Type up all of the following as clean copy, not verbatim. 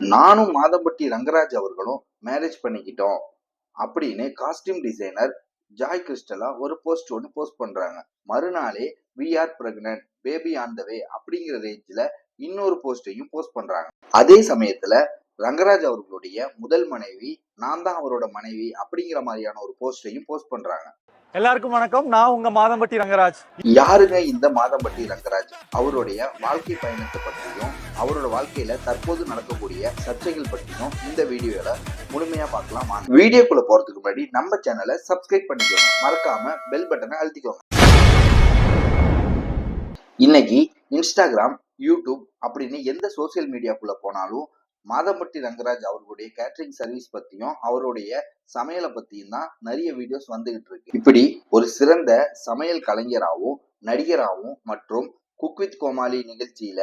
நானும் மாதம்பட்டி ரங்கராஜ் அவர்களும் மேரேஜ் பண்ணிக்கிட்டோம் அப்படின்னு காஸ்டியூம் டிசைனர் ஜாய் கிறிஸ்டலா ஒரு போஸ்ட் ஒன்று போஸ்ட் பண்றாங்க. மறுநாளே we are pregnant, baby on the way அப்படிங்கிற ரேஞ்சில் இன்னொரு போஸ்டையும் போஸ்ட் பண்றாங்க. அதே சமயத்துல ரங்கராஜ் அவர்களுடைய முதல் மனைவி நான் தான் அவரோட மனைவி அப்படிங்கிற மாதிரியான ஒரு போஸ்டையும் போஸ்ட் பண்றாங்க. எல்லாருக்கும் வணக்கம். நான் உங்க மாதம்பட்டி ரங்கராஜ். யாருங்க இந்த மாதம்பட்டி ரங்கராஜ்? அவருடைய வாழ்க்கை பயணத்தை பற்றியும் அவரோட வாழ்க்கையில தற்போது நடக்கக்கூடிய சர்ச்சைகள் பற்றியும் இந்த வீடியோல முழுமையா பார்க்கலாம். வீடியோக்குள்ள போறதுக்கு முன்னாடி நம்ம சேனலை சப்ஸ்கிரைப் பண்ணிக்கோங்க, மறக்காம பெல் பட்டனை அழுத்திக்கோங்க. இன்னைக்கு இன்ஸ்டாகிராம், யூடியூப் அப்படின்னு எந்த சோசியல் மீடியாக்குள்ள போனாலும் மாதம்பட்டி ரங்கராஜ் அவர்களுடைய கேட்டரிங் சர்வீஸ் பத்தியும் அவருடைய சமையலை பத்தியும் தான் நிறைய வீடியோஸ் வந்துகிட்டு இருக்கு. இப்படி ஒரு சிறந்த சமையல் கலைஞராகவும் நடிகராகவும் மற்றும் குக் வித் கோமாளி நிகழ்ச்சியில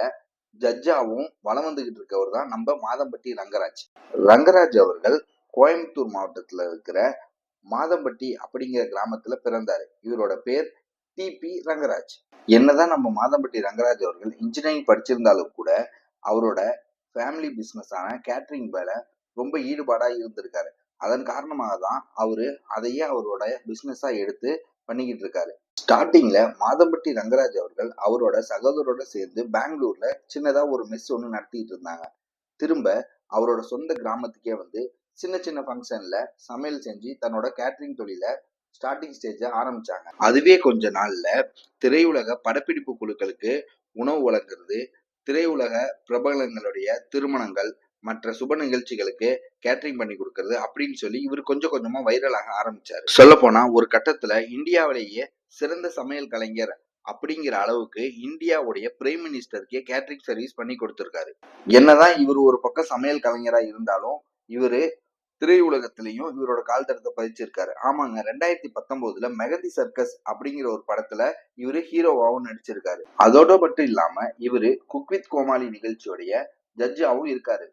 ஜட்ஜாவும் வலம் வந்துகிட்டு இருக்கவர் தான் நம்ம மாதம்பட்டி ரங்கராஜ். ரங்கராஜ் அவர்கள் கோயம்புத்தூர் மாவட்டத்துல இருக்கிற மாதம்பட்டி அப்படிங்கிற கிராமத்துல பிறந்தாரு. இவரோட பேர் டிபி ரங்கராஜ். என்னதான் நம்ம மாதம்பட்டி ரங்கராஜ் அவர்கள் இன்ஜினியரிங் படிச்சிருந்தாலும் கூட அவரோட ஃபேமிலி பிஸ்னஸான கேட்டரிங் மேல ரொம்ப ஈடுபாடா இருந்திருக்காரு. அதன் காரணமாக தான் அதையே அவரோட பிஸ்னஸா எடுத்து பண்ணிக்கிட்டு இருக்காரு. ஸ்டார்டிங்ல மாதம்பட்டி ரங்கராஜ் அவர்கள் அவரோட சகோதரோட சேர்ந்து பெங்களூர்ல சின்னதா ஒரு மெஸ் ஒன்று நடத்திட்டு இருந்தாங்க. திரும்ப அவரோட சொந்த கிராமத்துக்கே வந்து சின்ன சின்ன ஃபங்க்ஷன்ல சமையல் செஞ்சு தன்னோட கேட்டரிங் தொழில ஸ்டார்டிங் ஸ்டேஜ ஆரம்பிச்சாங்க. அதுவே கொஞ்ச நாள்ல திரையுலக படப்பிடிப்பு குழுக்களுக்கு உணவு வழங்குறது, திரையுலக பிரபலங்களுடைய திருமணங்கள் மற்ற சுப நிகழ்ச்சிகளுக்கு கேட்டரிங் பண்ணி கொடுக்கறது அப்படின்னு சொல்லி இவர் கொஞ்சம் கொஞ்சமா வைரலாக ஆரம்பிச்சாரு. சொல்ல போனா ஒரு கட்டத்துல இந்தியாவிலேயே சிறந்த சமையல் கலைஞர் அப்படிங்கிற அளவுக்கு இந்தியாவுடைய பிரைம் மினிஸ்டருக்கே கேட்டரிங் சர்வீஸ் பண்ணி கொடுத்திருக்காரு. என்னதான் இவர் ஒரு பக்கம் சமையல் கலைஞரா இருந்தாலும் இவரு திரையுலகத்திலையும் இவரோட கால் தடத்தை பதிச்சிருக்காரு. ஆமாங்க, 2019 மெகந்தி சர்க்கஸ் அப்படிங்கிற ஒரு படத்துல இவரு ஹீரோவாவும் நடிச்சிருக்காரு. அதோட மட்டும் இல்லாம இவரு குக் வித் கோமாளி நிகழ்ச்சியோடைய ஜட்ஜாவும் இருக்காரு.